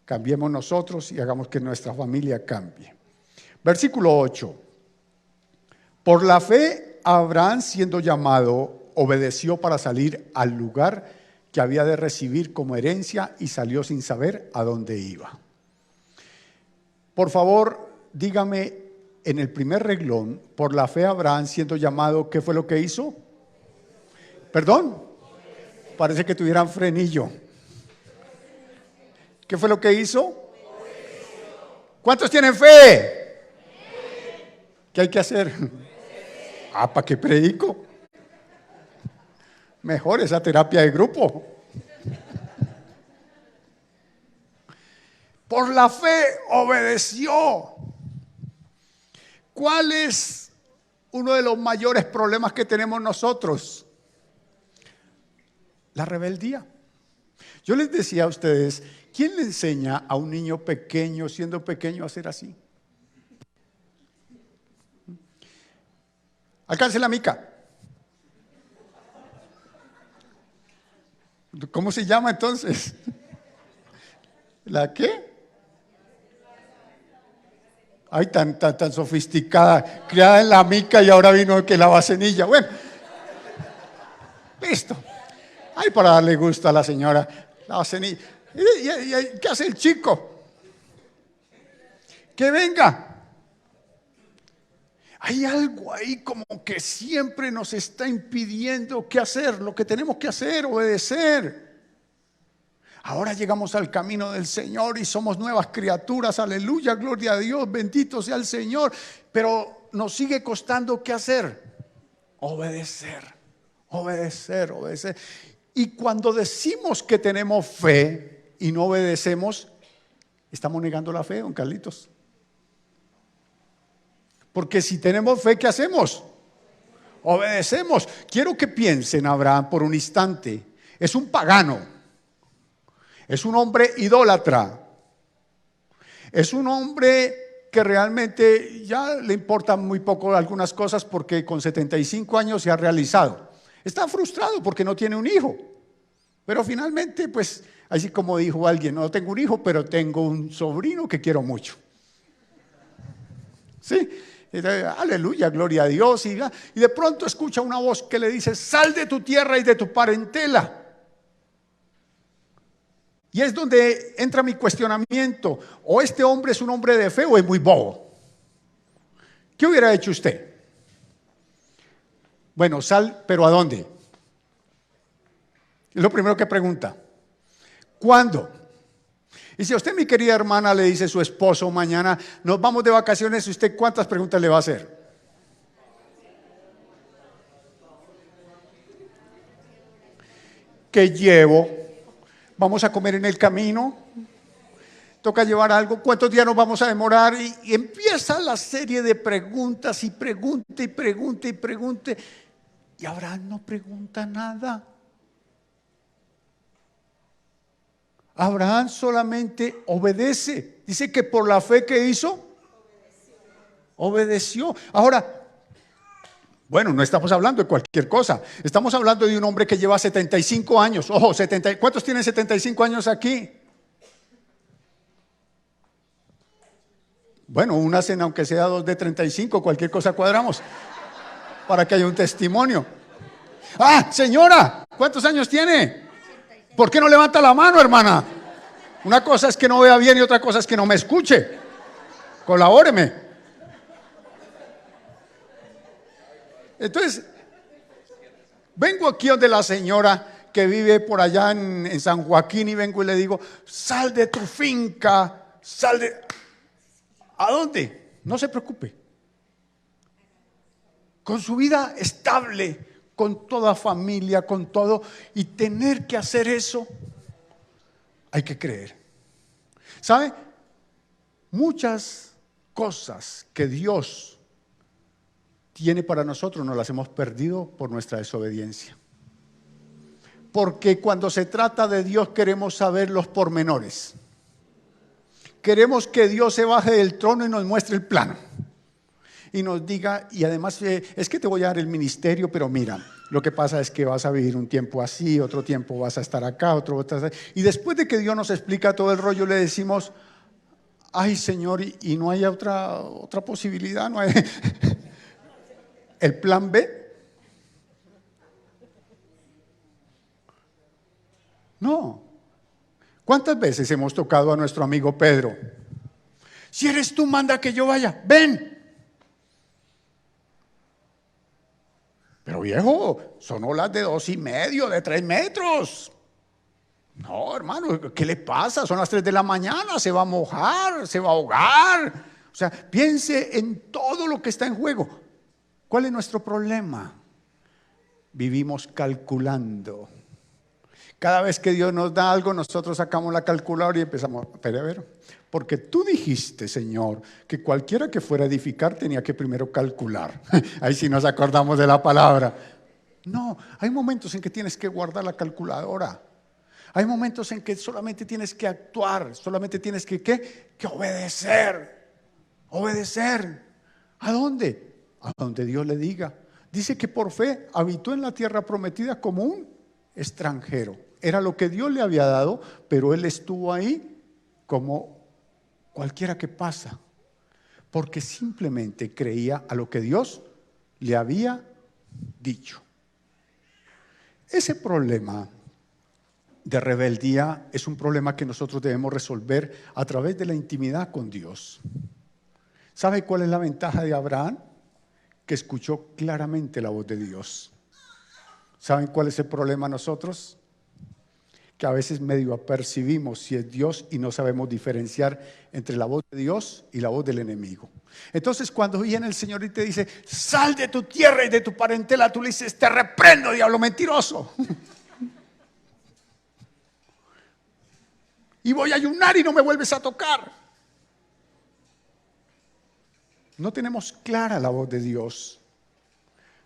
Cambiemos nosotros y hagamos que nuestra familia cambie. Versículo 8. Por la fe, Abraham, siendo llamado, obedeció para salir al lugar que había de recibir como herencia y salió sin saber a dónde iba. Por favor, dígame en el primer renglón, por la fe, Abraham, siendo llamado, ¿qué fue lo que hizo? ¿Perdón? Parece que tuvieran frenillo. ¿Qué fue lo que hizo? ¿Cuántos tienen fe? ¿Qué hay que hacer? ¿Para qué predico? Mejor esa terapia de grupo. Por la fe obedeció. ¿Cuál es uno de los mayores problemas que tenemos nosotros? La rebeldía. Yo les decía a ustedes, ¿quién le enseña a un niño pequeño, siendo pequeño, a ser así? Alcance la mica. ¿Cómo se llama entonces? ¿La qué? Ay, tan sofisticada, criada en la mica y ahora vino que la vasenilla. Bueno, listo. Ay, para darle gusto a la señora, la vasenilla. ¿Y qué hace el chico? Que venga. Hay algo ahí como que siempre nos está impidiendo qué hacer, lo que tenemos que hacer, obedecer. Ahora llegamos al camino del Señor y somos nuevas criaturas, aleluya, gloria a Dios, bendito sea el Señor. Pero nos sigue costando qué hacer. Obedecer, obedecer, obedecer. Y cuando decimos que tenemos fe y no obedecemos, estamos negando la fe, don Carlitos. Porque si tenemos fe, ¿qué hacemos? Obedecemos. Quiero que piensen Abraham por un instante. Es un pagano. Es un hombre idólatra. Es un hombre que realmente ya le importan muy poco algunas cosas porque con 75 años se ha realizado. Está frustrado porque no tiene un hijo. Pero finalmente, pues, así como dijo alguien, no tengo un hijo, pero tengo un sobrino que quiero mucho. ¿Sí? Aleluya, gloria a Dios. Y de pronto escucha una voz que le dice, sal de tu tierra y de tu parentela. Y es donde entra mi cuestionamiento. ¿O este hombre es un hombre de fe o es muy bobo? ¿Qué hubiera hecho usted? Bueno, sal, pero ¿a dónde? Es lo primero que pregunta. ¿Cuándo? Y si a usted, mi querida hermana, le dice su esposo mañana, nos vamos de vacaciones, ¿usted cuántas preguntas le va a hacer? ¿Qué llevo? ¿Vamos a comer en el camino? ¿Toca llevar algo? ¿Cuántos días nos vamos a demorar? Y empieza la serie de preguntas y pregunta y pregunta y pregunta. Y Abraham no pregunta nada. Abraham solamente obedece. Dice que por la fe que hizo, obedeció. Ahora, bueno, no estamos hablando de cualquier cosa. Estamos hablando de un hombre que lleva 75 años. Ojo, ¿cuántos tienen 75 años aquí? Bueno, una cena, aunque sea dos de 35, cualquier cosa cuadramos para que haya un testimonio. Ah, señora, ¿cuántos años tiene? ¿Por qué no levanta la mano, hermana? Una cosa es que no vea bien y otra cosa es que no me escuche. Colabóreme. Entonces, vengo aquí donde la señora que vive por allá en San Joaquín y vengo y le digo, sal de tu finca, sal de... ¿A dónde? No se preocupe. Con su vida estable, con toda familia, con todo, y tener que hacer eso, hay que creer. ¿Sabe? Muchas cosas que Dios tiene para nosotros nos las hemos perdido por nuestra desobediencia. Porque cuando se trata de Dios queremos saber los pormenores. Queremos que Dios se baje del trono y nos muestre el plano. Y nos diga, y además es que te voy a dar el ministerio, pero mira, lo que pasa es que vas a vivir un tiempo así, otro tiempo vas a estar acá, otro vas a estar... Y después de que Dios nos explica todo el rollo, le decimos, ay Señor, y no hay otra posibilidad, no hay... ¿El plan B? No. ¿Cuántas veces hemos tocado a nuestro amigo Pedro? Si eres tú, manda que yo vaya, ven. Pero viejo, son olas de 2,5, de 3 metros. No, hermano, ¿qué le pasa? Son las 3 de la mañana, se va a mojar, se va a ahogar. O sea, piense en todo lo que está en juego. ¿Cuál es nuestro problema? Vivimos calculando. Cada vez que Dios nos da algo, nosotros sacamos la calculadora y empezamos, pero a ver, porque tú dijiste, Señor, que cualquiera que fuera a edificar tenía que primero calcular. Ahí sí nos acordamos de la palabra. No, hay momentos en que tienes que guardar la calculadora. Hay momentos en que solamente tienes que actuar, solamente tienes que obedecer. Obedecer. ¿A dónde? A donde Dios le diga. Dice que por fe habitó en la tierra prometida como un extranjero. Era lo que Dios le había dado, pero él estuvo ahí como cualquiera que pasa, porque simplemente creía a lo que Dios le había dicho. Ese problema de rebeldía es un problema que nosotros debemos resolver a través de la intimidad con Dios. ¿Sabe cuál es la ventaja de Abraham? Que escuchó claramente la voz de Dios. ¿Saben cuál es el problema nosotros? Que a veces medio apercibimos si es Dios y no sabemos diferenciar entre la voz de Dios y la voz del enemigo. Entonces cuando viene el Señor y te dice, sal de tu tierra y de tu parentela, tú le dices, te reprendo, diablo mentiroso. Y voy a ayunar y no me vuelves a tocar. No tenemos clara la voz de Dios.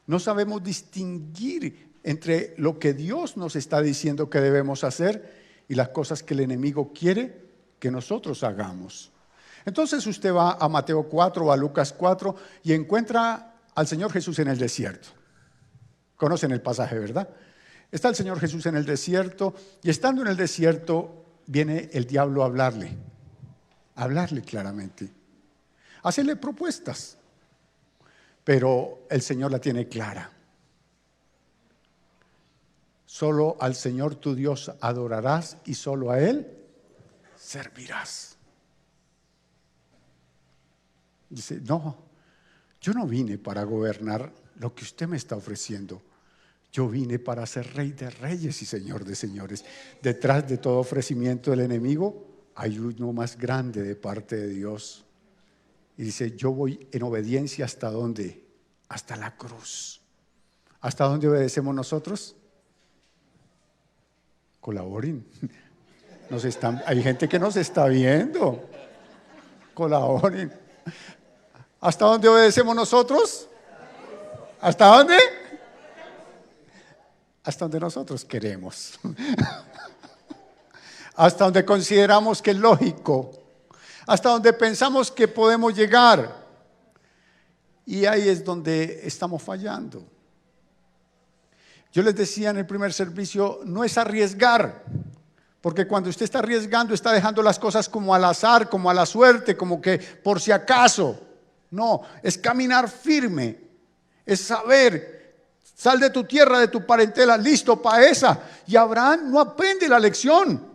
No sabemos distinguir entre lo que Dios nos está diciendo que debemos hacer y las cosas que el enemigo quiere que nosotros hagamos. Entonces usted va a Mateo 4 o a Lucas 4 y encuentra al Señor Jesús en el desierto. Conocen el pasaje, ¿verdad? Está el Señor Jesús en el desierto y estando en el desierto viene el diablo a hablarle claramente, a hacerle propuestas, pero el Señor la tiene clara. Solo al Señor tu Dios adorarás y solo a Él servirás. Dice, no, yo no vine para gobernar lo que usted me está ofreciendo. Yo vine para ser rey de reyes y señor de señores. Detrás de todo ofrecimiento del enemigo hay uno más grande de parte de Dios. Y dice, yo voy en obediencia ¿hasta dónde? Hasta la cruz. ¿Hasta dónde obedecemos nosotros? Colaboren. Hay gente que nos está viendo. Colaboren. ¿Hasta dónde obedecemos nosotros? ¿Hasta dónde? Hasta donde nosotros queremos. Hasta donde consideramos que es lógico. Hasta donde pensamos que podemos llegar. Y ahí es donde estamos fallando. Yo les decía en el primer servicio, no es arriesgar. Porque cuando usted está arriesgando, está dejando las cosas como al azar, como a la suerte, como que por si acaso. No, es caminar firme. Es saber. Sal de tu tierra, de tu parentela, listo para esa. Y Abraham no aprende la lección.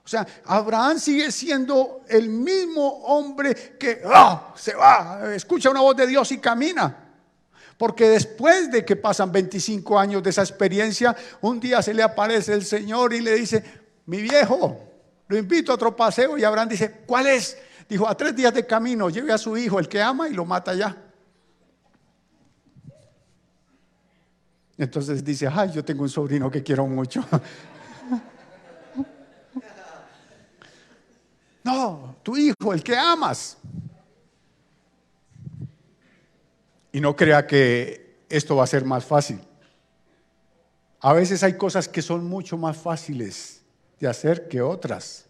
O sea, Abraham sigue siendo el mismo hombre que se va, escucha una voz de Dios y camina. Porque después de que pasan 25 años de esa experiencia, un día se le aparece el Señor y le dice, mi viejo, lo invito a otro paseo. Y Abraham dice, ¿cuál es? Dijo, a 3 días de camino, lleve a su hijo, el que ama, y lo mata allá. Entonces dice, ay, yo tengo un sobrino que quiero mucho. No, tu hijo, el que amas. Y no crea que esto va a ser más fácil. A veces hay cosas que son mucho más fáciles de hacer que otras.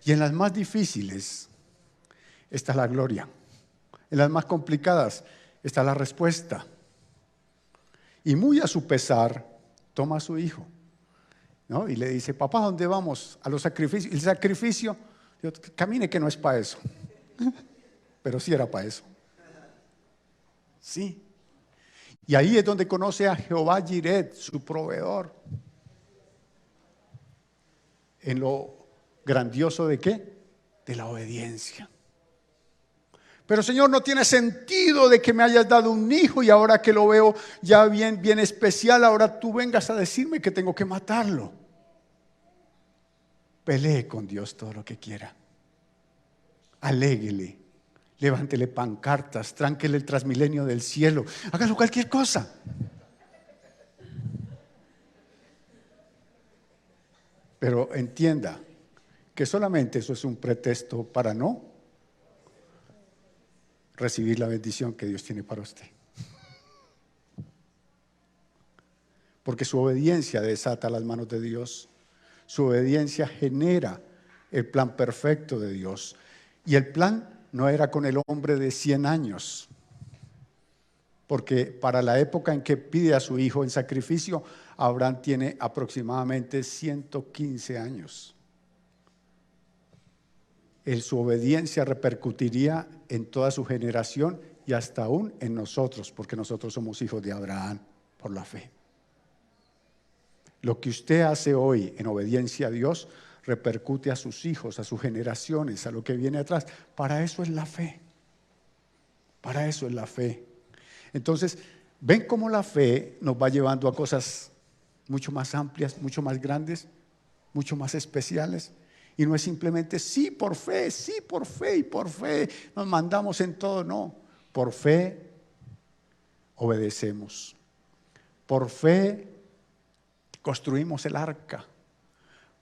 Y en las más difíciles está la gloria. En las más complicadas está la respuesta. Y muy a su pesar, toma a su hijo, ¿no? Y le dice, papá, ¿dónde vamos? A los sacrificios. El sacrificio, digo, camine que no es para eso. Pero sí era para eso. Sí. Y ahí es donde conoce a Jehová Jireh, su proveedor. En lo grandioso de ¿qué? De la obediencia. Pero Señor, no tiene sentido de que me hayas dado un hijo y ahora que lo veo ya bien, bien especial, ahora tú vengas a decirme que tengo que matarlo. Pelee con Dios todo lo que quiera. Aléguele, levántele pancartas, tránquele el Transmilenio del cielo, hágalo cualquier cosa. Pero entienda que solamente eso es un pretexto para no recibir la bendición que Dios tiene para usted. Porque su obediencia desata las manos de Dios. Su obediencia genera el plan perfecto de Dios. Y el plan no era con el hombre de 100 años. Porque para la época en que pide a su hijo en sacrificio, Abraham tiene aproximadamente 115 años. Su obediencia repercutiría en toda su generación y hasta aún en nosotros, porque nosotros somos hijos de Abraham por la fe. Lo que usted hace hoy en obediencia a Dios repercute a sus hijos, a sus generaciones, a lo que viene atrás. Para eso es la fe. Para eso es la fe. Entonces, ven cómo la fe nos va llevando a cosas mucho más amplias, mucho más grandes, mucho más especiales. Y no es simplemente sí por fe y por fe nos mandamos en todo, no. Por fe obedecemos. Por fe construimos el arca.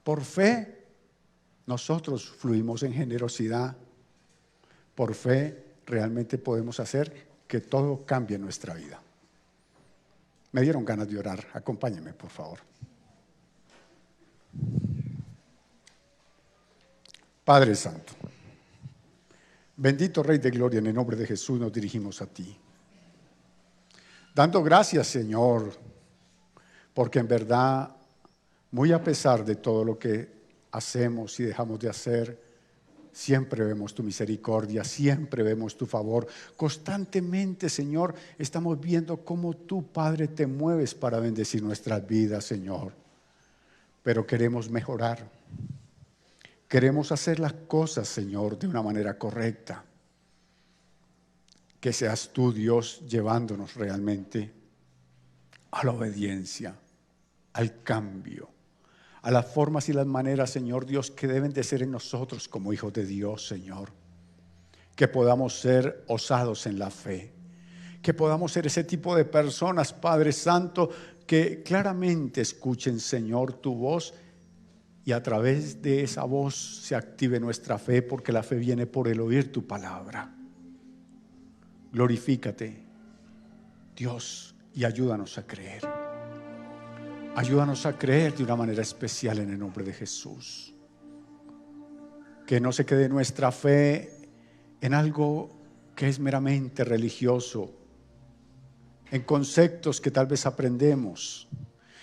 Por fe nosotros fluimos en generosidad. Por fe realmente podemos hacer que todo cambie en nuestra vida. Me dieron ganas de orar. Acompáñenme, por favor. Padre Santo, bendito Rey de Gloria, en el nombre de Jesús nos dirigimos a ti. Dando gracias, Señor, porque en verdad, muy a pesar de todo lo que hacemos y dejamos de hacer, siempre vemos tu misericordia, siempre vemos tu favor. Constantemente, Señor, estamos viendo cómo tú, Padre, te mueves para bendecir nuestras vidas, Señor. Pero queremos mejorar. Queremos hacer las cosas, Señor, de una manera correcta. Que seas tú, Dios, llevándonos realmente a la obediencia, al cambio, a las formas y las maneras, Señor Dios, que deben de ser en nosotros como hijos de Dios, Señor. Que podamos ser osados en la fe. Que podamos ser ese tipo de personas, Padre Santo, que claramente escuchen, Señor, tu voz y a través de esa voz se active nuestra fe, porque la fe viene por el oír tu palabra. Glorifícate, Dios, y ayúdanos a creer. Ayúdanos a creer de una manera especial en el nombre de Jesús. Que no se quede nuestra fe en algo que es meramente religioso, en conceptos que tal vez aprendemos.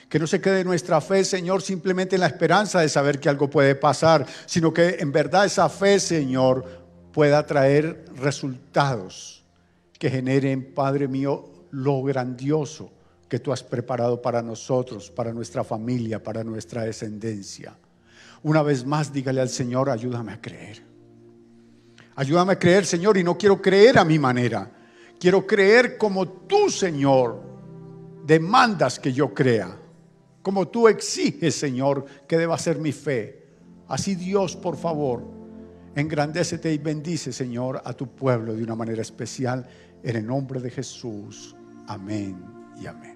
Que no se quede nuestra fe, Señor, simplemente en la esperanza de saber que algo puede pasar, sino que en verdad esa fe, Señor, pueda traer resultados que generen, Padre mío, lo grandioso que tú has preparado para nosotros, para nuestra familia, para nuestra descendencia. Una vez más, dígale al Señor, ayúdame a creer. Ayúdame a creer, Señor, y no quiero creer a mi manera. Quiero creer como tú, Señor, demandas que yo crea. Como tú exiges, Señor, que deba ser mi fe. Así, Dios, por favor, engrandécete y bendice, Señor, a tu pueblo de una manera especial. En el nombre de Jesús. Amén y amén.